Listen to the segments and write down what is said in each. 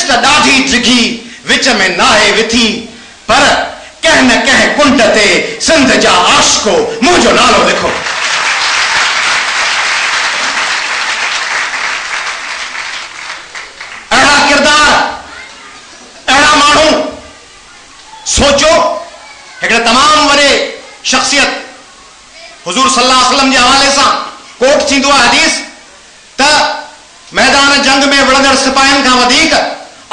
Cyst ॾाढी डिघी विच में नाहे विथी पर कंहिं न कंहिं कुंड ते सिंध जा आशिको मुंहिंजो नालो लिखो। अहिड़ा किरदार, अहिड़ा माण्हू। सोचो हिकिड़े तमामु वॾे शख्सियत हुजूर सल्लल्लाहु अलैहि वसल्लम जे हवाले सां कोट थींदो आहे हदीस त मैदान जंग में विढ़ंदड़ सिपाहियुनि खां वधीक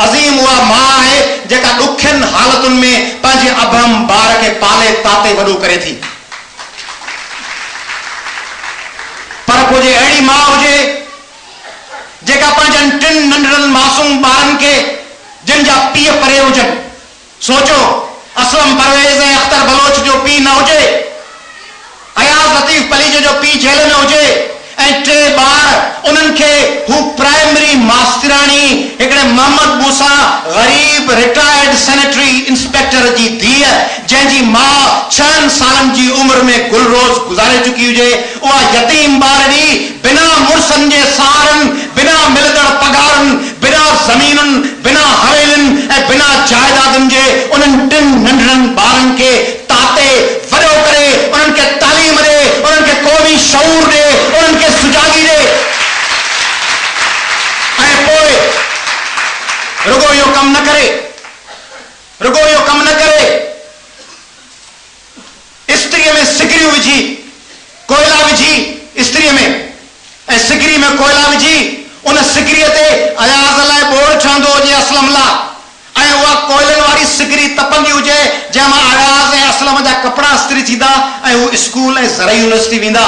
अज़ीम उहा मां आहे जेका ॾुखियनि हालतुनि में पंहिंजे अभम ॿार खे पाले ताते वॾो करे थी। पर पोइ जे अहिड़ी मां हुजे जेका पंहिंजनि टिनि नंढड़नि मासूम ॿारनि खे जिन जा पीउ परे हुजनि। सोचो असलम परवेज़ ऐं अख्तर बलोच जो पीउ न हुजे, अयाज़ लतीफ़ पलीज जो पीउ जेल में हुजे ऐं 3 ॿार उन्हनि खे हू प्राइमरी मास्तराणी हिकिड़े मोहम्मद मूसा ग़रीब रिटायर्ड सैनिटरी इंस्पेक्टर जी धीअ जंहिंजी मां 6 सालनि जी उम्र में गुलरोज़ गुज़ारे चुकी हुजे, उहा यतीम ॿारड़ी बिना मुड़सनि जे सहारनि, बिना मिलंदड़ पगारनि, बिना ज़मीनुनि, बिना हवेलियुनि ऐं बिना जाइदादुनि जे उन्हनि 3 नंढड़नि ॿारनि खे ताते वॾो करे उन्हनि खे तालीम ॾे, उन्हनि खे क़ौमी शऊर ॾे, उन्हनि खे सुजागी ॾे। ऐं पोइ रुगो इहो कमु न करे, रुगो इहो कमु न करे, इस्त्रीअ में सिगरियूं विझी, कोयला विझी इस्त्रीअ में ऐं सिगरी में कोयला विझी उन सिगरीअ ते अयाज़ लाइ बोड़ ठहंदो हुजे असलम लाइ, ऐं उहा कोयलनि वारी सिगरी तपंदी हुजे जंहिंमां अयाज़ ऐं असलम जा कपिड़ा इस्त्री थींदा ऐं हू स्कूल ऐं ज़रई यूनिवर्सिटी वेंदा।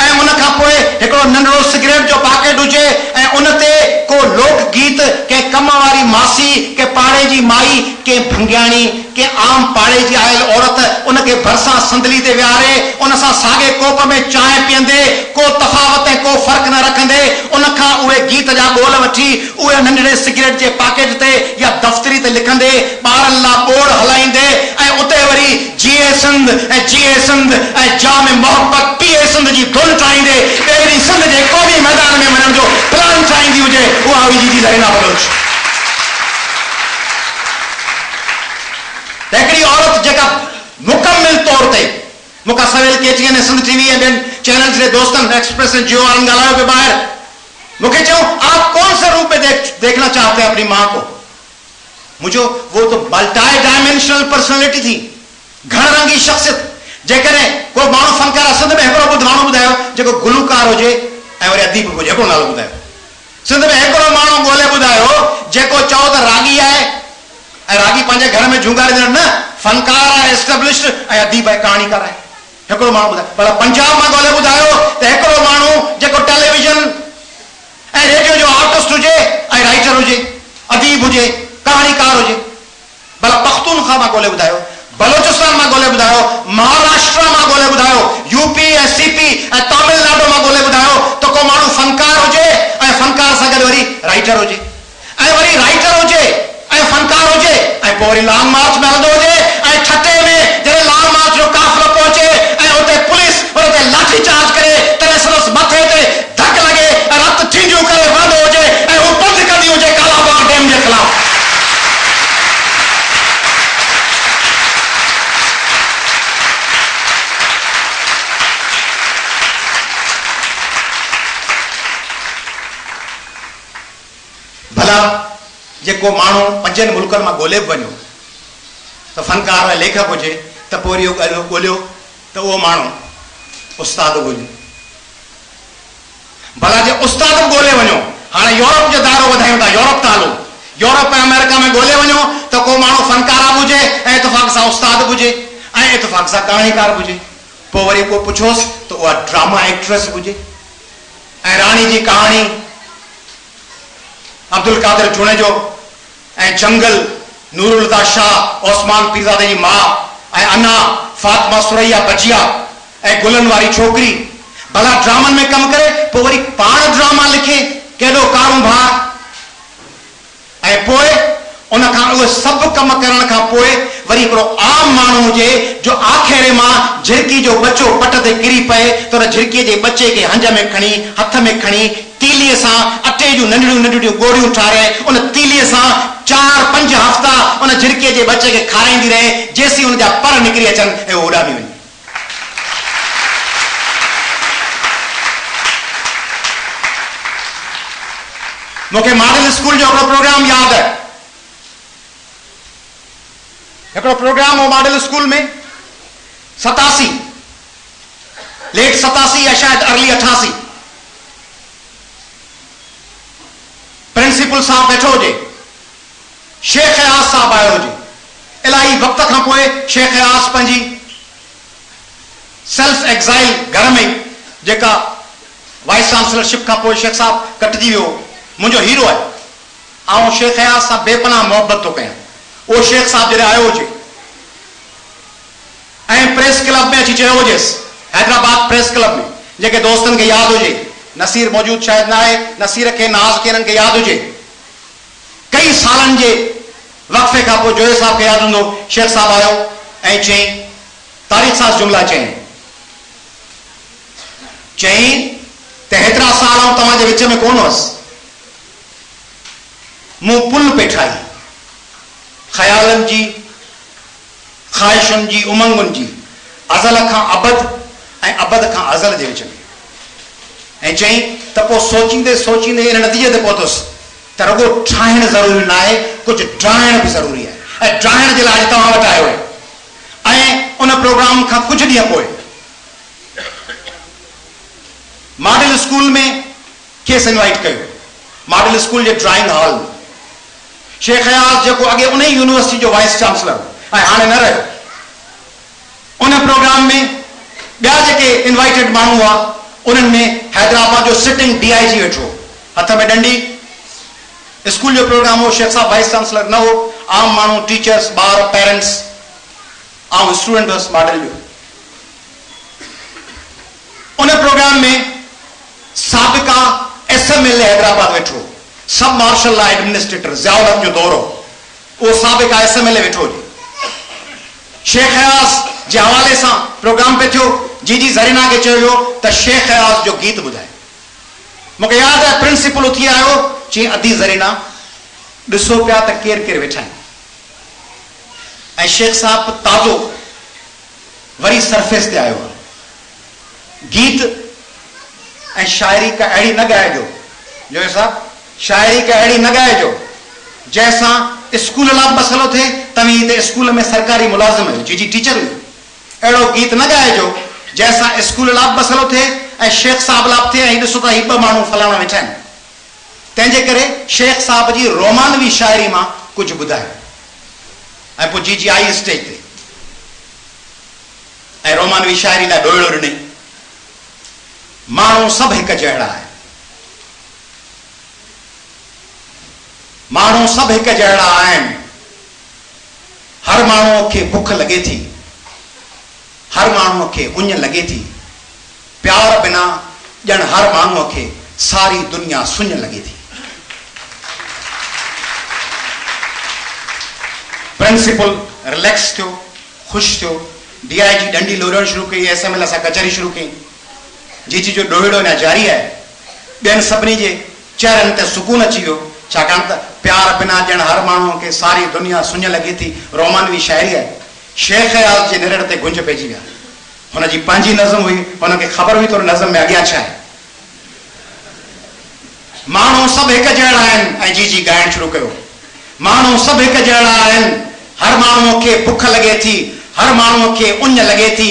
ऐं उन खां पोइ हिकिड़ो नंढड़ो सिगरेट जो पैकेट हुजे ऐं उन ते को लोक गीत, कंहिं कम वारी मासी, कंहिं पाड़े जी माई, कंहिं भंगियाणी, कंहिं आम पाड़े जी आयल औरत उनखे भरिसां संदली ते विहारे उन सां साॻे कोप में चांहि पीअंदे, को तफ़ावत ऐं को फ़र्क़ु न रखंदे उन खां उहे गीत जा ॿोल वठी उहे नंढड़े सिगरेट जे पैकेट ते या दफ़्तरी ते लिखंदे ॿारनि लाइ बोड़ हलाईंदे ऐं उते वरी जीए सिंध ऐं जीए सिंध ऐं जाम मोहब्बत पीए सिंध जी धुन ठाहींदे ॿिए सिंध जे क़ौमी मैदान में वञण जो प्लान ठाहींदी हुजे, उहा विझी थी ज़रीना बलोच। हिकिड़ी औरत जेका मुकम्मिल तौर ते मूंखां सवेल केटीएन ऐं सिंध टीवी ऐं ॿियनि चैनल्स जे दोस्तनि एक्सप्रेस ऐं जियो वारनि ॻाल्हायो पियो ॿाहिरि, मूंखे चयो आप कौन से रूप में देखना चाहते हैं अपनी मां को? मुझो वो तो मल्टी डायमेंशनल पर्सनैलिटी थी, घण रंगी शख्सियत। जेकॾहिं को माण्हू फनकार सिंध में हिकिड़ो माण्हू ॿुधायो जेको गुलकार हुजे ऐं वरी अदीब हुजे, हिकिड़ो नालो ॿुधायो। सिंध में हिकिड़ो माण्हू ॻोल्हे ॿुधायो जेको चओ त रागी आहे ऐं रागी पंहिंजे घर में झुंगारींदड़ न, फनकार आहे, एस्टेब्लिश्ड ऐं अदीब आहे, कहाणीकार आहे, हिकिड़ो माण्हू ॿुधायो। पर पंजाब मां ॻोल्हे ॿुधायो त हिकिड़ो माण्हू जेको टेलीविजन ऐं रेडियो जो आर्टिस्ट हुजे ऐं राइटर हुजे, अदीब हुजे, कहाणीकार हुजे। भला पख्तूनख्वा मां ॻोल्हे ॿुधायो, बलोचिस्तान मां ॻोल्हे ॿुधायो, महाराष्ट्र मां ॻोल्हे ॿुधायो, यूपी ऐं सीपी ऐं तमिलनाडु मां ॻोल्हे ॿुधायो त को माण्हू फनकार हुजे ऐं फनकार सां गॾु वरी राइटर हुजे ऐं वरी राइटर हुजे ऐं फनकार हुजे ऐं पोइ वरी लॉन्ग मार्च में हलंदो हुजे ऐं छठे में जॾहिं लॉन्ग मार्च जो काफ़िलो पहुचे ऐं उते पुलिस उन ते लाठी चार्ज करे तॾहिं संदसि मथे ते धक लॻे ऐं रत ठींडियूं करे वहंदो हुजे ऐं हू बंदि कंदी हुजे कालाबाग डैम जे ख़िलाफ़। भला जेको माण्हू 5 मुल्कनि मां ॻोल्हे बि वञो त फनकार ऐं लेखक हुजे त पोइ इहो ॻोल्हियो त उहो माण्हू उस्ताद हुजे। भला जे उस्ताद बि ॻोल्हे वञो, हाणे यूरोप जो दायरो वधायूं था, यूरोप था हलो, यूरोप ऐं अमेरिका में ॻोल्हे वञो त को माण्हू फनकार बि हुजे ऐं इतफ़ाक़ सां उस्ताद बि हुजे ऐं इतफ़ाक़ सां कहाणीकार बि हुजे। पोइ वरी को पुछोसि त उहा ड्रामा एक्ट्रेस बि हुजे ऐं राणी जी कहाणी अब्दुल कादिर जुणेजो ऐं जंगल नूरुल्लाह शाह ओस्मान पीरज़ादे जी मां ऐं अना फातिमा सुरैया बजिया ऐं गुलनि वारी छोकिरी। भला ड्रामनि में कमु करे पोइ वरी पाण ड्रामा लिखे केॾो कारोबार ऐं पोइ उन खां उहे सभु कम करण खां पोइ वरी हिकिड़ो आम माण्हू हुजे जो आख़िर मां झिरकी जो बचो पट ते किरी पए त उन झिरकीअ जे बचे खे हंज में खणी हथ में खणी तीलीअ सां अटे जूं नंढड़ियूं नंढड़ियूं गोरियूं ठारे उन तीलीअ सां 4-5 हफ़्ता उन झिड़कीअ जे बचे खे खाराईंदी रहे जेसीं उन जा पर निकिरी अचनि ऐं उहो उॾामी वञे। मूंखे मॉडल स्कूल जो हिकिड़ो प्रोग्राम यादि आहे। हिकिड़ो प्रोग्राम हो मॉडल स्कूल में 87 लेट 87 या शायद अर्ली 88 प्रिंसिपल साहब वेठो हुजे, शेख अयाज़ साहब आयो हुजे। इलाही वक़्त खां पोइ शेख अयाज़ पंहिंजी सेल्फ एक्साइल घर में जेका वाइस चांसलरशिप खां पोइ शेख साहब कटिजी वियो, मुंहिंजो हीरो आहे। आउं शेख अयाज़ सां बेपनाह मोहबत थो कयां। उहो शेख साहब जॾहिं आयो हुजे ऐं प्रेस क्लब में अची चयो हुजेसि, हैदराबाद प्रेस क्लब में, जेके दोस्तनि खे यादि हुजे, नसीर मौजूद शायदि न आहे, नसीर खे नाज़ खे हिननि खे यादि हुजे, कई सालनि जे वक़्फ़े खां पोइ जोए साहब खे यादि हूंदो, शेख साहब आयो ऐं चयईं, तारीख़ सां जुमिला चयईं त हेतिरा साल आउं तव्हांजे विच में कोन हुअसि, मूं पुल पे ठाही ख़यालनि जी, ख़्वाहिशुनि जी, उमंगुनि जी, अज़ल खां अबद ऐं अबद खां अज़ल जे विच में। ऐं चयईं त पोइ सोचींदे सोचींदे इन नतीजे ते पहुतुसि त रुगो ठाहिणु ज़रूरी न आहे, कुझु ड्राइण बि ज़रूरी आहे ऐं ड्राइण जे लाइ तव्हां वटि आयो आहे। ऐं उन प्रोग्राम खां कुझु ॾींहं पोइ मॉडल स्कूल में खेसि इनवाइट कयो, मॉडल स्कूल जे ड्राइंग हॉल में। शेख अयाज़ जेको अॻे उन ई यूनिवर्सिटी जो वाइस चांसलर ऐं हाणे न रहियो, उन प्रोग्राम में ॿिया जेके इनवाइटेड माण्हू हुआ उन्हनि में हैदराबाद जो सिटिंग DIG वेठो, हथ में डंडी। स्कूल जो प्रोग्राम हो, शेख साहब वाइस चांसलर न हो, आम माण्हू, टीचर्स, ॿार, पेरेंट्स, आउं स्टूडेंट हुअसि मॉडल जो। उन प्रोग्राम में साबिका SMLA हैदराबाद वेठो, सब मार्शल लॉ एडमिनिस्ट्रेटर ज़ियाउल हक़ जो दौरो, उहो साबिका SMLA वेठो हुजे। शेख अयाज़ जे हवाले सां प्रोग्राम पे थियो, जी ज़रीना खे चयो वियो त शेख अयाज़ जो गीत ॿुधाए। मूंखे यादि आहे प्रिंसिपल उथी आयो, चई अदी ज़रीना ॾिसो पिया त केरु केरु वेठा आहिनि। ऐं शेख साहब ताज़ो वरी सरफेस ते आयो, गीत ऐं शाइरी का अहिड़ी न ॻाइजो, जो साहब शाइरी का अहिड़ी न ॻाइजो जंहिंसां स्कूल लाइ मसइलो थिए, तव्हीं हिते स्कूल में सरकारी मुलाज़िम आहियो, जी टीचर हुई, अहिड़ो गीत न ॻाइजो जंहिंसां स्कूल लाइ मसइलो थिए ऐं शेख साहब लाइ थिए ऐं ॾिसो त ही ॿ माण्हू फलाणा वेठा आहिनि। तंहिंजे करे शेख साहब जी रोमानवी शाइरी मां कुझु ॿुधायो ऐं पोइ जी आई स्टेज ते ऐं रोमानवी शाइरी लाइ ॾोहिड़ो ॾिनई, माण्हू सभु हिकु जहिड़ा आहे, माण्हू सभु हिकु जहिड़ा आहिनि, हर माण्हूअ खे बुख लॻे थी, हर माण्हूअ खे उञ लॻे थी, प्यार बिना ॼण हर माण्हूअ खे सारी दुनिया सुञ लॻे थी। प्रिंसिपल रिलैक्स थियो, ख़ुशि थियो, DIG डंडी लोरण शुरू कई, SMLA सां कचहरी शुरू कई, जी जो ॾोहिड़ो अञा जारी आहे। ॿियनि सभिनी जे चेहरनि ते सुकून अची वियो, छाकाणि त प्यार बिना ॼण हर माण्हूअ खे सारी दुनिया सुञ लॻे थी रोमानवी शाइरी आहे। शेख अयाज़ जे निरड़ ते गुंज पइजी विया, हुनजी पंहिंजी नज़म हुई, हुनखे ख़बर हुई त हुन नज़म में अॻियां छा आहे। माण्हू सभु हिकु जहिड़ा आहिनि ऐं जी ॻाइणु शुरू कयो, माण्हू सभु हिकु जहिड़ा आहिनि, हर माण्हूअ खे बुख लॻे थी, हर माण्हूअ खे उञ लॻे थी,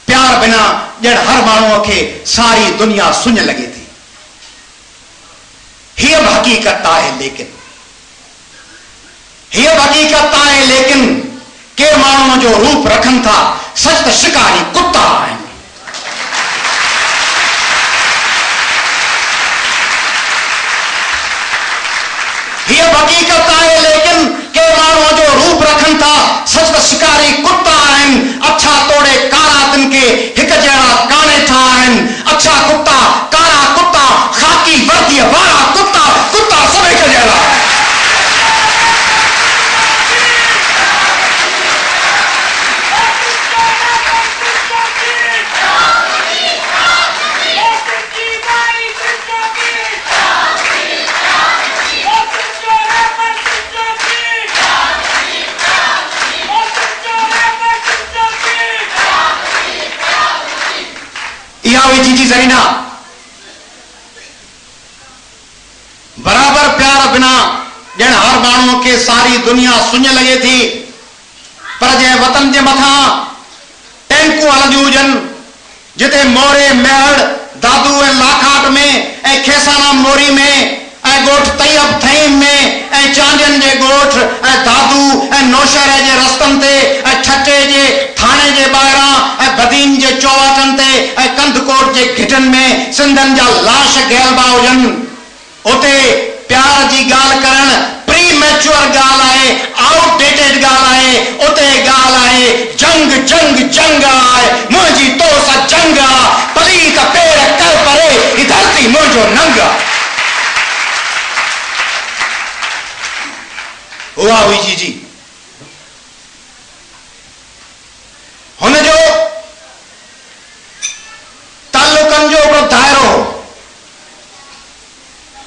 प्यार बिना ॼण हर माण्हूअ खे सारी दुनिया सुञ लॻे थी। हीअ बि हक़ीक़त आहे, लेकिन हीअ बि हक़ीक़त आहे, लेकिन के माण्हूअ जो रूप रखनि था, सच त शिकारी कुत्ता आहिनि। हीअ बि हक़ीक़त आहे, लेकिन के माण्हूअ जो रूप रखनि था, सच त शिकारी कुत्ता आहिनि। अछा तोड़े कारा तिन खे हिकु जहिड़ा काने था आहिनि, अछा कुत्ता, कारा कुत्ता, खाकी वर्दीअ वारा कुत्ता, कुत्ता सभु हिकु जहिड़ा आहिनि। जीजी ज़रीना बराबर प्यार बिना जन हर माण्हू के सारी दुनिया सुञ लगे थी, पर जे वतन जे मथा टैंकू हलंदियूं हुजनि, जिते मोरे मेहड़ दादू ऐं लाखाट में ऐं खेसाना मोरी में ऐं गोठ तैयब थईम में ऐं चांडियन जे गोठ ऐं दादू ऐं नौशहरे जे रस्तनि ते ऐं ठटे जे थाणे जे ॿाहिरां ऐं बदीन जे चौवाटनि ते ऐं कंदकोट जे घिटनि में सिंधन जा लाश गैलबा हुजनि, उते प्यार जी ॻाल्हि करण प्री मैच्योर ॻाल्हि आहे, आउटडेटेड ॻाल्हि आहे। उते ॻाल्हि आहे जंग जंग जंग आहे, मुंहिंजी तो सां जंग आहे, पलीत पेर कर परे ही धरती मुंहिंजो नंग आहे। उहा हुई जीजी। हुनजो तालुकनि जो हिकिड़ो दाइरो हो।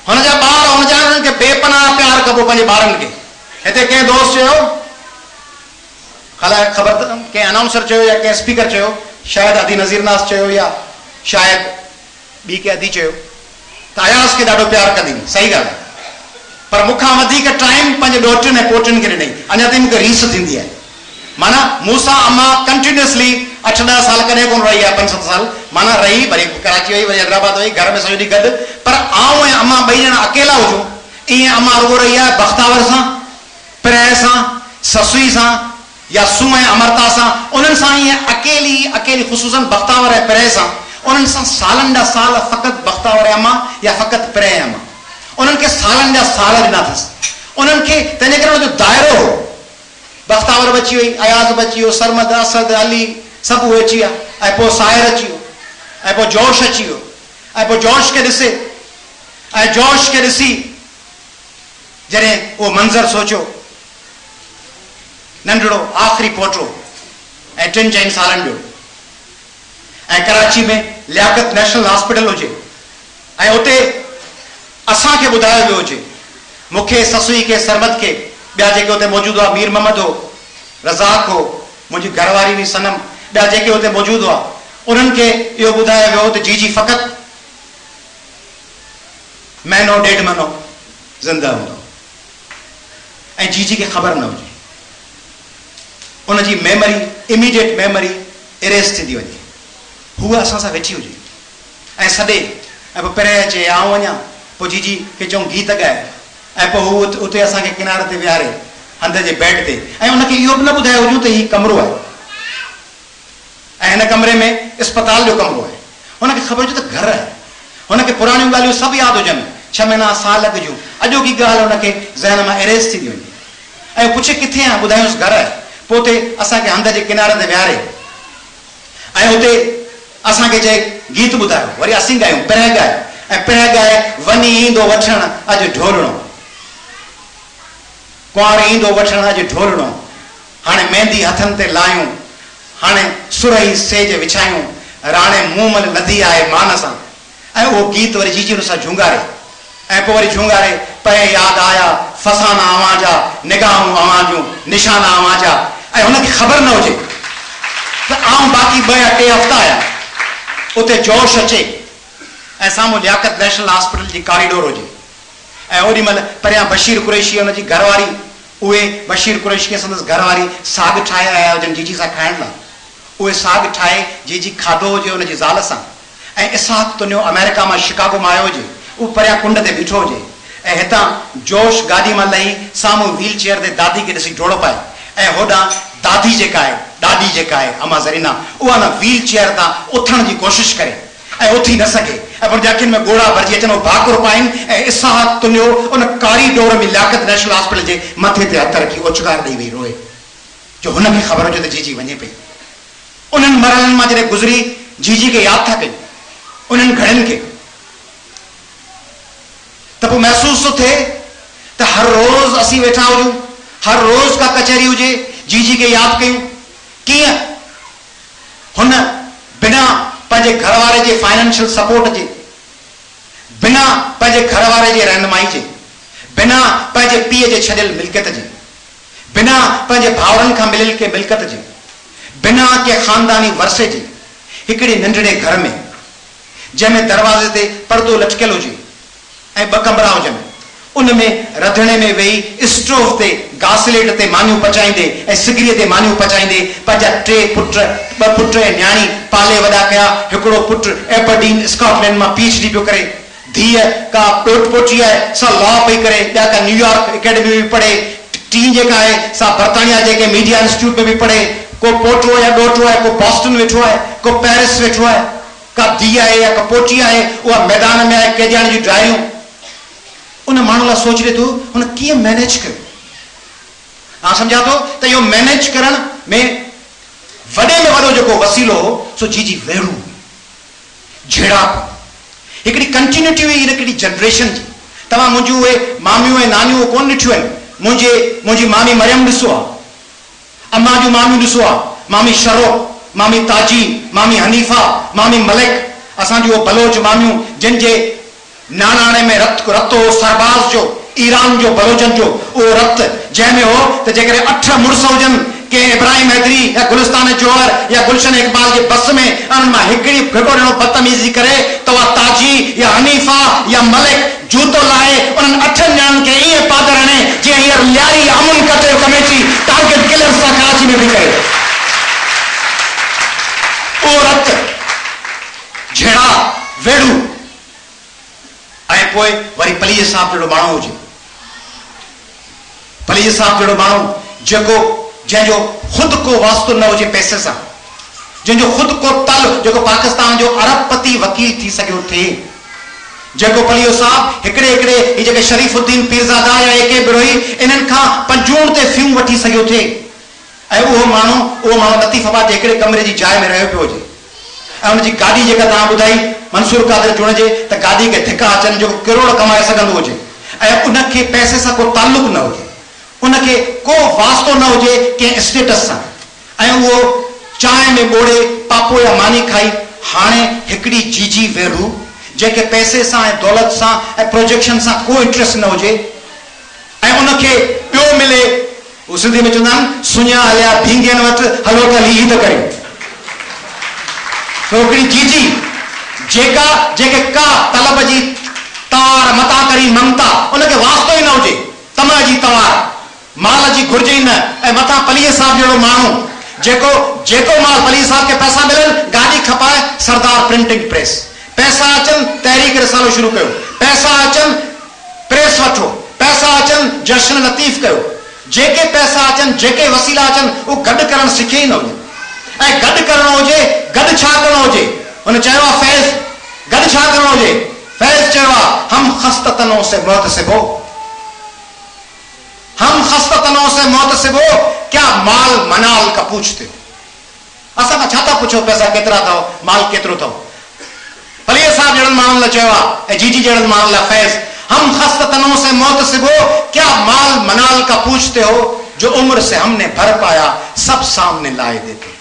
हुनजा ॿार हुनजा उन्हनि खे बेपनाह प्यार कबो पंहिंजे ॿारनि खे। हिते कंहिं दोस्त चयो, ख़बर कंहिं अनाउंसर चयो या कंहिं स्पीकर चयो, शायदि अदी नज़ीर नास चयो या शायदि ॿी के अदी चयो त अयास खे ॾाढो प्यार कंदी। सही ॻाल्हि आहे, पर मूंखां वधीक टाइम पंहिंजे ॾोहिटुनि ऐं पोटनि खे ॾिनई। अञा ताईं मूंखे रीस थींदी आहे। माना मूंसां अम्मा कंटिन्यूसली 8-10 साल कॾहिं कोन रही आहे, 5-7 साल माना रही, वरी कराची वई, वरी हैदराबाद वई, घर में सॼो ॾींहुं गॾु। पर आऊं ऐं अम्मा ॿई ॼणा अकेला हुजूं, ईअं अम्मा रुॻो रही आहे बख़्तावर सां, प्रेह सां, ससुई सां या सूं ऐं अमरता सां। उन्हनि सां ईअं अकेली अकेली, ख़ुसूसन बख़्तावर ऐं प्रेह सां, उन्हनि सां सालनि जा साल फ़क़ति बख़्तावर अम्मा या फ़क़ति प्रेह अम्मा, उन्हनि खे सालनि जा साल ॾिना अथसि। उन्हनि खे तंहिंजे करे उनजो दाइरो हो। बख़्तावर बि अची वई, अयाज़ बि अची वियो, सरमद, असद, अली सभु उहे अची विया, ऐं पोइ साहिर अची वियो, ऐं पोइ जोश अची वियो, ऐं पोइ जोश खे ॾिसे ऐं जोश खे ॾिसी जॾहिं उहो मंज़र सोचियो, नंढड़ो आख़िरी पोटो ऐं 3-4 सालनि जो, ऐं कराची में लियाकत नेशनल हॉस्पिटल हुजे, ऐं उते असांखे ॿुधायो वियो हुजे, मूंखे, ससुई खे, सरमद खे, ॿिया जेके हुते मौजूदु हुआ, मीर मोहम्मद हो, रज़ाक हो, मुंहिंजी घरवारी हुई सनम, ॿिया जेके हुते मौजूदु हुआ, उन्हनि खे इहो ॿुधायो वियो त जीजी फ़क़ति महीनो 1.5 महीनो ज़िंदा हूंदो, ऐं जीजी खे ख़बर न हुजे। उनजी मेमरी, इमीडिएट मेमरी इरेज थींदी वञे, हूअ असां सां वेठी हुजे ऐं सॾे, ऐं पोइ पहिरें अचे आऊं वञा, पोइ जीजी खे चऊं गीत ॻाए, ऐं पोइ हू उते असांखे किनारे ते विहारे हंध जे बेड ते, ऐं उनखे इहो बि न ॿुधायो हुजूं त हीउ कमरो आहे ऐं हिन कमरे में अस्पताल जो कमरो आहे। हुनखे ख़बर हुजे त घर आहे। हुनखे पुराणियूं ॻाल्हियूं सभु यादि हुजनि, 6 महीना साल जूं, अॼोकी ॻाल्हि हुनखे ज़हन मां इरेज थी वञे, ऐं पुछे किथे आहे, ॿुधायूंसि घर आहे। पोइ उते असांखे हंध जे किनारे ते विहारे ऐं हुते असांखे चए गीत ॿुधायो, वरी असीं ॻायूं, पिरह ॻाए, ऐं पिरह ॻाए, वञी ईंदो वठण अॼु ढोलणो, कुंवार ईंदो वठण अॼु ढोलणो, हाणे मेहंदी हथनि ते लायूं, हाणे सुरई सेज विछायूं, राणे मूमल लधी आहे मान सां। ऐं उहो गीत वरी जीजी हुन सां झूंगारे, ऐं पोइ वरी झूंगारे, पए यादि आया फसाना अवां जा, निगाहूं अवां जूं, निशाना अवां जा, ऐं हुनखे ख़बर न हुजे त आऊं बाक़ी 2 या 3 हफ़्ता आया। उते जोश अचे ऐं साम्हूं लियाकत नेशनल हॉस्पिटल जी कॉरिडोर हुजे, ऐं ओॾी महिल परियां बशीर कुरैशी हुनजी घरवारी, उहे बशीर कुरैशी खे संदसि घरवारी साग ठाहे आया हुजनि जीजी सां खाइण लाइ, उहे साग ठाहे जीजी खाधो हुजे हुनजी ज़ाल सां, ऐं इसहाक तुनियो अमेरिका मां शिकागो मां आयो हुजे, उहो परियां कुंड ते बीठो हुजे, ऐं हितां जोश गाॾी मां लही साम्हूं व्हील चेयर ते दादी खे ॾिसी डोड़ो पाए, ऐं होॾां दादी जेका आहे, ॾाॾी जेका आहे अम्मा ज़रीना, उहा न व्हील चेयर तां उथण जी कोशिशि करे ऐं उथी न सघे, ऐं पर अखियुनि में ॻोड़ा भरिजी अचनि, भाकुर पाइनि, ऐं इसहाक तुनियो उन कॉरिडोर में लियाकत नेशनल हॉस्पिटल जे मथे ते हथ रखी उछगार ॾेई वेही रोए, जो हुनखे ख़बर हुजे त जीजी वञे पई। उन्हनि मरहलनि मां जॾहिं गुज़री, जीजी खे यादि था कयूं, उन्हनि घड़ियुनि खे, त पोइ महसूस थो थिए त हर रोज़ असीं वेठा हुजूं, हर रोज़ का कचहरी हुजे, जीजी खे यादि कयूं, कीअं हुन बिना पंहिंजे घरवारे जे फाइनेंशियल सपोर्ट जे, बिना पंहिंजे घरवारे जे रहनुमाई जे, बिना पंहिंजे पीउ जे छॾियल मिल्कियत जे, बिना पंहिंजे भाउरनि खां मिलियल के मिल्कियत जे, बिना के ख़ानदानी वरसे जे, हिकिड़े नंढड़े घर में जंहिंमें दरवाज़े ते पर्दो लटकियल हुजे ऐं 2 कमरा हुजनि, उनमें रंधिणे में वेही स्टोव ते घासलेट ते मानियूं पचाईंदे ऐं सिगड़ीअ ते मानियूं पचाईंदे पंहिंजा 2 पुट ऐं न्याणी पाले वॾा कया। हिकिड़ो पुट एबरडीन स्कॉटलैंड मां PhD पियो करे, धीअ का ॾोट पोटी आहे सा लॉ पई करे, ॿिया का न्यूयॉर्क एकेडमी में पढ़े, टी जेका आहे सा बर्तानिया जेके मीडिया इंस्टीट्यूट में भी पढ़े, को पोटो या ॾोटो आहे, को बॉस्टन वेठो आहे, को पेरिस वेठो आहे, का धीअ आहे या का पोटी आहे उहा मैदान में आहे, के ॼण जी ड्राइयूं। उन माण्हू लाइ सोचे थो हुन कीअं मैनेज कयो। मां सम्झा थो त इहो मैनेज करण में वॾे में वॾो जेको वसीलो हो सो जी वेड़ू झेड़ा हिकिड़ी कंटिन्यूटी हुई हिकिड़ी जनरेशन जी। तव्हां मुंहिंजियूं उहे मामियूं ऐं नानियूं कोन ॾिठियूं आहिनि। मुंहिंजी मामी मरियम ॾिसो आहे, अम्मा जूं मामियूं ॾिसो आहे, मामी शरो, मामी ताजी, मामी हनीफा, मामी मलिक, असांजी उहो बलोच मामियूं जिन जे नानाणे में रत हो सरबाज जो, ईरान जो, बलोचन जो उहो रत जंहिंमें हो त जेकॾहिं 8 मुड़ुस हुजनि के इब्राहिम हैदरी या गुलिस्तान जोहर या गुलशन इकबाल जे बस में उन्हनि मां हिकिड़ो ॼणो बदतमीज़ी करे त उहा ताजी या हनीफा या मलिक जूतो लाहे उन्हनि 8 ॼणनि खे ईअं पादर हणे जीअं हींअर लियारी अमुन कटे कमेटी टारगेट किलर सां कराची में बि करे। उहो रत झेड़ा वेड़ू ऐं पोइ वरी पलीअ साहब जहिड़ो माण्हू हुजे, पलीअ साहब जहिड़ो माण्हू जंहिंजो ख़ुदि को वास्तो न हुजे पैसे सां, जंहिंजो ख़ुदि को तल जेको पाकिस्तान जो अरबपति वकील थी सघियो थिए, जेको पलीओ साहब हिकिड़े जेके शरीफुद्दीन पीरज़ादा या एके बिरोही इन्हनि खां 5 ते फ़ियूं वठी सघियो थिए ऐं उहो माण्हू लतीफ़ाबाद जे हिकिड़े कमरे जी जाइ में रहियो पियो हुजे ऐं हुनजी गाॾी जेका तव्हां ॿुधाई मंसूर कादिर चुण जे त गाॾी खे धिका अचनि जेको करोड़ कमाए सघंदो हुजे ऐं उनखे पैसे सां को ताल्लुक न हुजे, उनखे को वास्तो न हुजे कंहिं स्टेटस सां ऐं उहो चांहि में ॿोड़े पापो या मानी खाई। हाणे हिकिड़ी जीजी वेरू जेके पैसे सां ऐं दौलत सां ऐं प्रोजेक्शन सां को इंट्रस्ट न हुजे ऐं उनखे ॿियो मिले, उहो सिंधी में चवंदा आहिनि सुञा हलिया भींगेन वटि हलो त हली त करियो। हिकिड़ी जीजी जेके का तलब जी तवार मता करी ममता उनखे वास्तो ई न हुजे, तमा जी तवार माल जी घुर्ज ई न ऐं मथां पलीअ साहब जहिड़ो माण्हू जेको माल पलीअ साहब खे पैसा मिलनि गाॾी खपाए सरदार प्रिंटिंग प्रेस, पैसा अचनि तहरीक रिसालो शुरू कयो, पैसा अचनि प्रेस वठो, पैसा अचनि जश्न लतीफ़ कयो, जेके पैसा अचनि जेके वसीला अचनि उहो गॾु करणु सिखे ई न हुजे ऐं गॾु करणो हुजे गॾु छा करणो हुजे। हुन चयो आहे फैज़ गॾु छा करणो हुजे, फैज़ चयो आहे हम खस्ततनों से मुहतसिबो, हम खस्ततनों से मुहतसिबो क्या माल मनाल का पूछते हो। असां खां छा था पुछो पैसा केतिरा अथव, माल केतिरो अथव। पलीअ साहब जहिड़नि माण्हुनि लाइ चयो आहे ऐं जीजी जहिड़नि माण्हुनि लाइ फैज़ हम खस्ततनों से मुहतसिबो क्या माल मनाल का पूछते हो, जो उम्र से हमने भर पाया सब सामने लाए देते,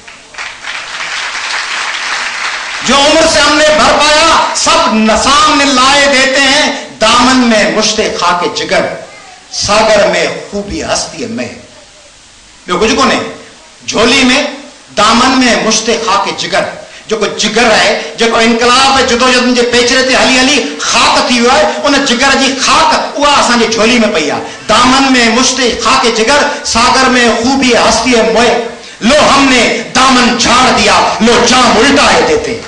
जो उम्र से हमने भर पाया सब सामने लाए देते हैं। दामन में मुश्ते खाके जिगर सागर में खूबी हस्ती में, ॿियो कुझु कोन्हे। झोली में दामन में मुश्ते खाके जिगर, जेको जिगर आहे जेको इनकलाब जुदोजहद जे पेचरे ते हली हली खाक थी वियो आहे, उन जिगर जी खाक उहा असांजी झोली में पई आहे। दामन में मुश्ते खाके जिगर सागर में खूबी हस्ती मोए, लो हमने दामन झाड़ दिया लो जाम उल्टाए देते।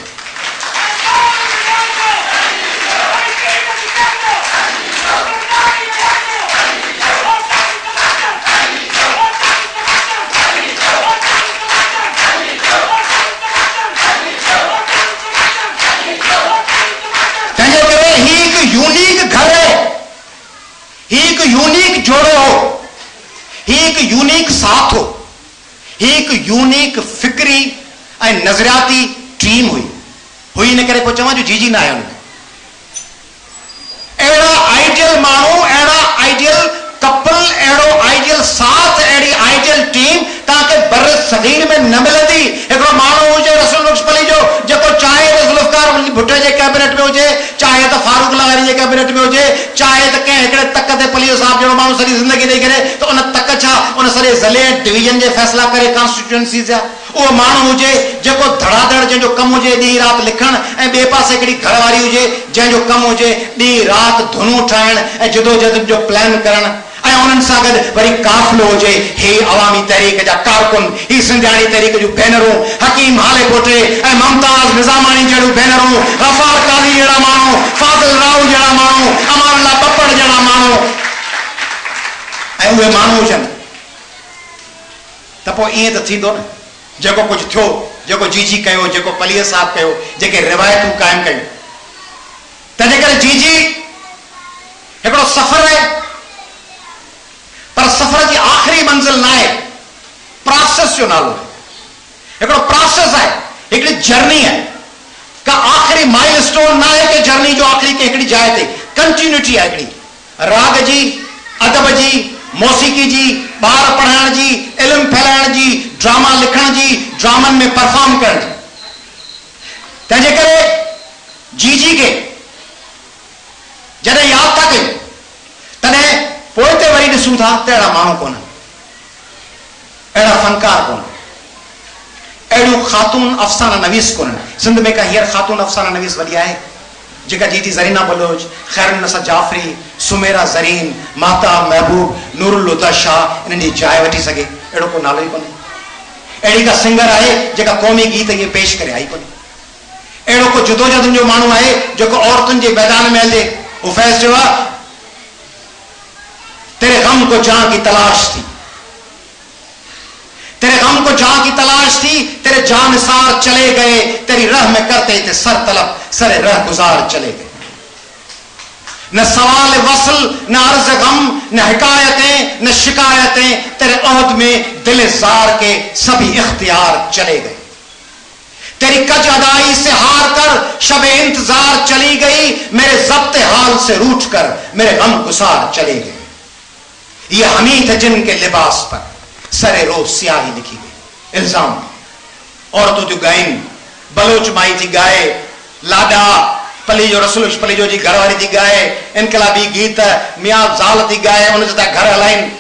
यूनिक जोड़ो हो, एक यूनिक साथ हो, एक यूनिक फिक्री ऐं नजरियाती टीम हुई इन करे पोइ चवां जो जीजी न आया अहिड़ा आइडियल माण्हू, अहिड़ा आइडियल कपल, अहिड़ो आइडियल साथ, अहिड़ी आइडियल टीम तव्हांखे बर सगीर में न मिलंदी। हिकिड़ो माण्हू हुजे रसूल बख्श पली जो जेको चाहे त ज़ुल्फ़िकार भुट्टो जे कैबिनेट में हुजे, चाहे त फारूक लवारी जे कैबिनेट में हुजे, चाहे त कंहिं हिकिड़े तक ते पलीअ साहब जहिड़ो माण्हू सॼी ज़िंदगी ॾेई करे त उन तक छा उन सॼे ज़िले डिवीजन जे फ़ैसिला करे कॉन्स्टिट्यूएंसी जा वो माण्हू हुजे जेको धड़ाधड़ जंहिंजो कमु हुजे ॾींहुं राति लिखण ऐं ॿिए पासे हिकिड़ी घरवारी हुजे जंहिंजो कमु हुजे ॾींहुं राति धुनूं ठाहिण ऐं जदोजहद जो प्लान करण ऐं उन्हनि सां गॾु वरी काफ़िलो हुजे। हे अवामी तहरीक जा कारकुन, ही सिंधियाणी तहरीक जूं भेनरूं, हकीम हाले कोटे ऐं मुमताज़ निज़ामानी जहिड़ियूं भेनरूं, गफ़ार काज़ी जहिड़ा माण्हू, फाज़िल राव जहिड़ा माण्हू, अमानुल्लाह बब्बड़ जहिड़ा माण्हू, ऐं उहे माण्हू हुजनि त पोइ ईअं त थींदो न जेको कुझु थियो, जेको जीजी कयो, जेको पलीअ साहब कयो, जेके रिवायतूं क़ाइमु कयूं। तंहिंजे करे जीजी हिकिड़ो सफ़र आहे, पर सफ़र जी आख़िरी मंज़िल न आहे, प्रोसेस जो नालो आहे। हिकिड़ो प्रोसेस आहे, हिकिड़ी जर्नी आहे, का आख़िरी माइल स्टोन न आहे कि जर्नी जो आख़िरी के हिकिड़ी जाइ ते कंटिन्यूटी आहे, हिकिड़ी राग जी, अदब जी, मौसीकी जी, ॿार पढ़ाइण जी, इल्मु फैलाइण जी, ड्रामा लिखण जी, ड्रामनि में परफॉर्म करण जी। तंहिंजे करे जीजी खे जॾहिं यादि था कयूं तॾहिं पोइ ते वरी ॾिसूं था त अहिड़ा माण्हू कोन्हनि, अहिड़ा फनकार कोन्हनि, अहिड़ियूं ख़ातून अफ़साना नवीस कोन्हनि। सिंध में का हींअर ख़ातून अफ़साना नवीस वॾी आहे जेका जीती ज़रीना बलोच, खैरुन्निसा जाफ़री, सुमेरा ज़रीन, माता महबूब, नूरुल हुदा शाह इन्हनि जी जाइ वठी सघे, अहिड़ो को नालो ई कोन्हे। अहिड़ी का सिंगर आहे जेका क़ौमी गीत इहे पेश करे आई कोन्हे। अहिड़ो को जदोजहद जो माण्हू आहे जेको औरतुनि जे मैदान में हले। उफैस चयो आहे तेरे गम को जहां की तलाश थी, तेरे गम को जहां की तलाश थी, तेरे जानसार चले गए, तेरी राह में करते थे सर तलब, सरे राह गुजार चले गए। न सवाल वसल, न अर्ज गम, न हिकायतें, न शिकायतें, तेरे ओहद में दिल जार के सभी इख्तियार चले गए। तेरी कज अदाई से हार कर शबे इंतजार चली गई, मेरे ज़ब्ते हाल से रूठ कर मेरे गम गुसार चले गए। ये हमी थे जिनके लिबास पर सरे रोज स्याही लिखी गई। इल्जाम औरतों जो गाइन, बलोच माई थी गाए, लाडा पली जो रसूल पली जो जी घरवारी थी गाए, इनकलाबी गीत मियां ज़ाल थी गाए, उन जा घर हलाइन।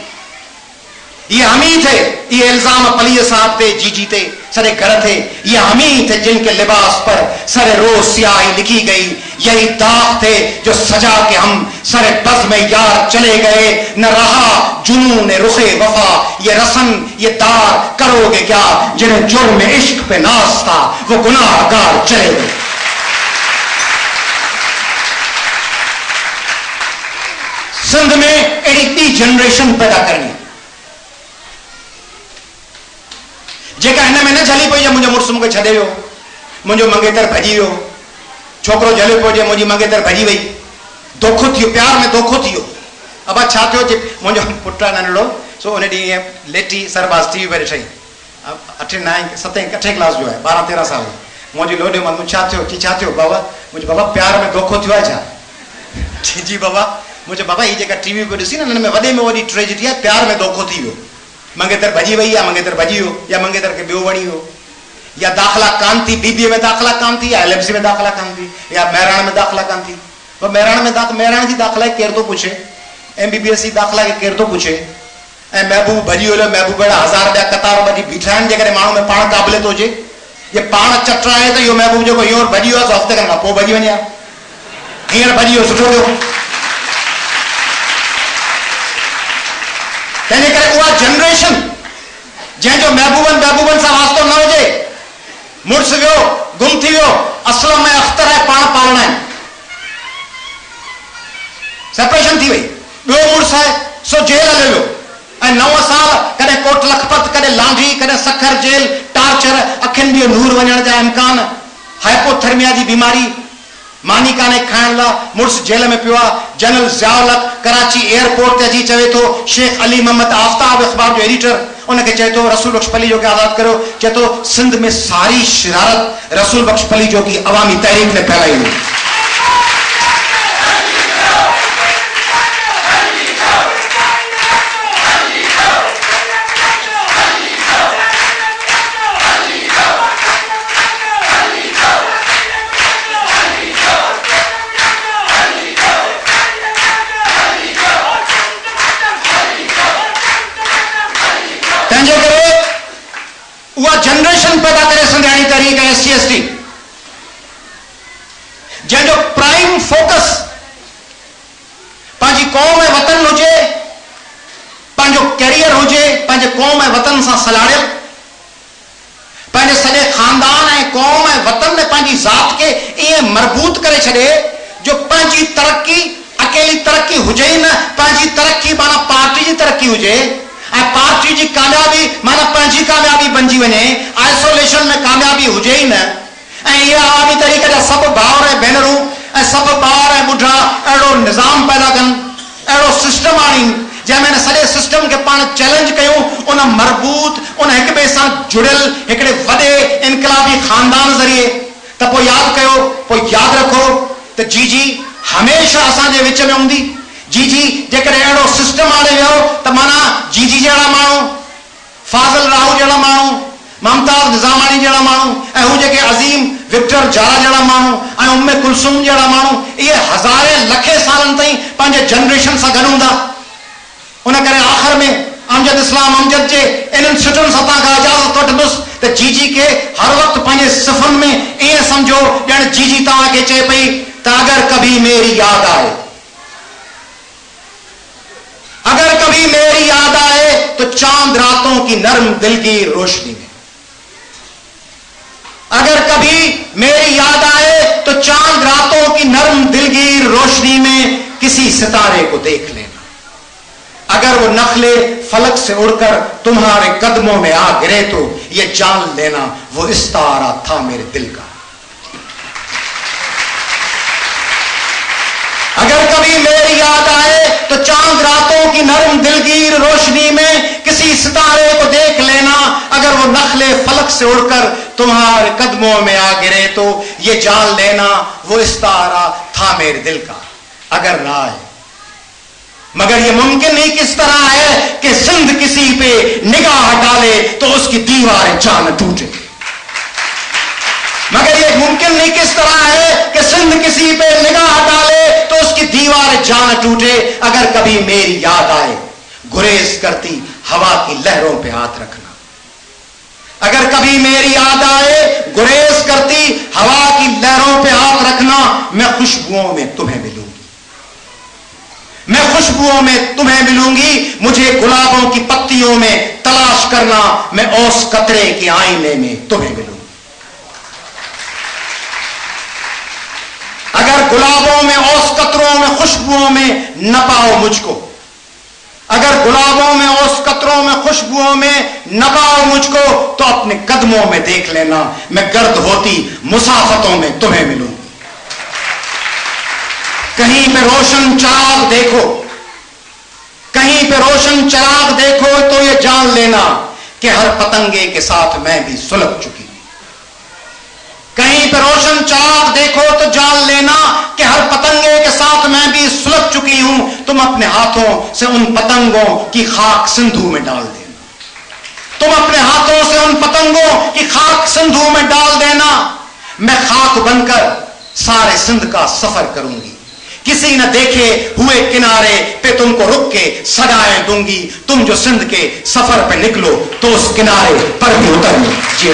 ये हमी थे, ये इल्जाम पली साहब थे, जीजी थे, सरे घर थे। ये हमी थे जिनके लिबास पर सरे रोज स्याही लिखी गई। यही दाग थे जो सजा के हम सरे बज़ में यार चले गए। न रहा जुनून रुखे वफा, ये रसन ये दार करोगे क्या, जिन्हें जुर्म इश्क पे नाज था वो गुनाहगार चले गए। सिंध में अहिड़ी ॿी जनरेशन पैदा करनी जेका हिन में न झली पई, मुंहिंजो मुड़ुसु मूंखे छॾे वियो, मुंहिंजो मंगेतर भॼी वियो, छोकिरो झलियो पियो, मुंहिंजी मंगेतर भॼी वई, धोखो थियो, प्यार में धोखो थी वियो। अब छा थियो, मुंहिंजो पुटु आहे नंढड़ो, सो उन ॾींहुं लेटी सरबाज़ टीवी पे ॾिठई, 8 9 7 8 क्लास जो आहे, 12 13 साल। मुंहिंजी लोॾियो, मां छा थियो, छा थियो बाबा? मुंहिंजो बाबा प्यार में धोखो थियो आहे छा? जी बाबा। मुंहिंजो बाबा ही जेका टीवी पे ॾिसी न, हिन में वॾे में वॾी ट्रेजेडी आहे, प्यार में धोखो थी वियो। मंगेतर भॼी वई, या मंगेतर भॼी वियो, या मंगेतर खे ॿियो वणी वियो, या दाख़िला कान थी, बीबीए में दाख़िला कान थी, या LMC में दाख़िला कान थी, या महिराण में दाख़िला कान थी। महिराण जी दाख़िला केरु थो पुछे, MBBS जी दाख़िला खे केरु थो पुछे? ऐं महबूब भॼी वियो, महबूब अहिड़ा 1000 ॿिया कतार ॿधी बीठा आहिनि, जे करे माण्हू में पाण क़ाबिलियत हुजे। ये पाण चटराए त इहो महबूब जेको हींअर भॼी वियो आहे, हफ़्ते खनि खां पोइ भॼी वञे, हींअर भॼी वियो सुठो थियो। तंहिंजे करे उहा जनरेशन जंहिंजो महबूबनि सां वास्तो न हुजे, मुड़ुसु वियो गुम थी वियो, असलम में अख्तर आहे, पाण पालना आहिनि, सेपरेशन थी वई, ॿियो मुड़ुसु आहे सो जेल हलियो वियो, ऐं 9 साल कॾहिं कोट लखपत, कॾहिं लांढी, कॾहिं सखर जेल, टार्चर, अखियुनि ॾियो नूर वञण जा इम्कान, हाइपोथर्मिया जी बीमारी, मानी कान्हे खाइण लाइ, मुड़ुसु जेल में पियो आहे। जनरल ज़ियाउल हक़ कराची एयरपोर्ट ते अची चवे थो, शेख अली मोहम्मद आफ्ताब अख़बार जो एडिटर, उनखे चए थो रसूल बख्श पली जो खे आज़ाद करियो। चए थो सिंध में सारी शरारत रसूल बख्श पली जो की अवामी तहरीक ने फैलाई हुई। उहा जनरेशन पैदा करे संदयाणी तहरीक SC ST जंहिंजो प्राइम फोकस पंहिंजी क़ौम ऐं वतन हुजे, पंहिंजो कैरियर हुजे, पंहिंजे क़ौम ऐं वतन सां सलाड़ियल, पंहिंजे सॼे खानदान ऐं क़ौम ऐं वतन में पंहिंजी ज़ात खे ईअं मरबूत करे छॾे जो पंहिंजी तरक्की अकेली तरक्की हुजे ई न, पंहिंजी तरक्की माना पार्टी जी तरक्की हुजे ऐं पार्टी जी कामयाबी माना पंहिंजी कामयाबी बणिजी वञे, आइसोलेशन में कामयाबी हुजे ई न। ऐं इहा आवामी तरीक़े जा सभु भाउर ऐं भेनरूं ऐं सभु ॿार ऐं ॿुढा अहिड़ो निज़ाम पैदा कनि, अहिड़ो सिस्टम आणीनि जंहिंमें सॼे सिस्टम खे पाण चैलेंज कयूं, उन मरबूत उन हिक ॿिए सां जुड़ियल हिकिड़े वॾे इनकलाबी खानदान ज़रिए। त पोइ यादि कयो, पोइ यादि रखो त जीजी हमेशह असांजे विच में हूंदी। जीजी जेकॾहिं अहिड़ो सिस्टम आणे वियो त माना जीजी जहिड़ा माण्हू, फाज़ल राहू जहिड़ा माण्हू, ममताज़ निज़ामानी जहिड़ा माण्हू ऐं हू जेके अज़ीम विक्टर जारा जहिड़ा माण्हू ऐं उम्मे कुलसूम जहिड़ा माण्हू, इहे हज़ारे लखे सालनि ताईं पंहिंजे जनरेशन सां गॾु हूंदा। उन करे आख़िर में अमजद इस्लाम अमजद जे इन्हनि सुठनि सतह खां इजाज़त वठंदुसि त जीजी खे हर वक़्तु पंहिंजे सिफ़नि में ईअं सम्झो ॼण जीजी तव्हांखे चए पई त अगर कभी मेरी याद आए, अगर कभी मेरी याद आए तो चांद रातों की नर्म दिल की रोशनी में, अगर कभी मेरी याद आए तो चांद रातों की नर्म दिलगीर रोशनी में किसी सितारे को देख लेना, अगर वो नखले फलक से उड़कर तुम्हारे कदमों में आ गिरे तो ये जान लेना वो इस्तारा था मेरे दिल का। अगर कभी मेरी याद आए तो चांद रातों की नर्म दिलगीर रोशनी में किसी सितारे को देख लेना, अगर वो नखले फलक से उड़कर तुम्हारे कदमों में आ गिरे तो ये जान लेना वो इस्तारा था मेरे दिल का। अगर ना आए, मगर ये मुमकिन ही किस तरह है कि सिंध किसी पे निगाह डाले तो उसकी दीवारें जान टूटे, मगर ये मुमकिन नहीं किस तरह है कि सिंध किसी पे निगाह डाले तो उसकी दीवारें जान टूटे। अगर कभी मेरी याद आए गुरेज करती हवा की लहरों पे हाथ रखना, अगर कभी मेरी याद आए गुरेज करती हवा की लहरों पे हाथ रखना, मैं खुशबुओं में तुम्हें मिलूंगी, मैं खुशबुओं में तुम्हें मिलूंगी, मुझे गुलाबों की पत्तियों में तलाश करना, मैं औस कतरे के आईने में तुम्हें मिलूंगी। अगर गुलाबों में औस कतरों में खुशबुओं में न पाओ मुझको, अगर गुलाबों में औस कतरों में खुशबुओं में न पाओ मुझको तो अपने कदमों में देख लेना, मैं गर्द होती मुसाफतों में तुम्हें मिलूंगी। कहीं पे रोशन चिराग देखो, कहीं पे रोशन चिराग देखो तो ये जान लेना कि हर पतंगे के साथ मैं भी सुलग चुकी हूं। कहीं पे रोशन चिराग देखो तो जान लेना कि हर पतंगे के साथ मैं भी सुलग चुकी हूं। तुम अपने हाथों से उन पतंगों की खाक सिंधु में डाल देना, तुम अपने हाथों से उन पतंगों की खाक सिंधु में डाल देना, मैं खाक बनकर सारे सिंध का सफर करूंगी, किसी न देखे हुए किनारे पे तुमको रुक के सजाएं दूंगी, तुम जो सिंध के सफर पे निकलो तो उस किनारे पर भी उतरना। जी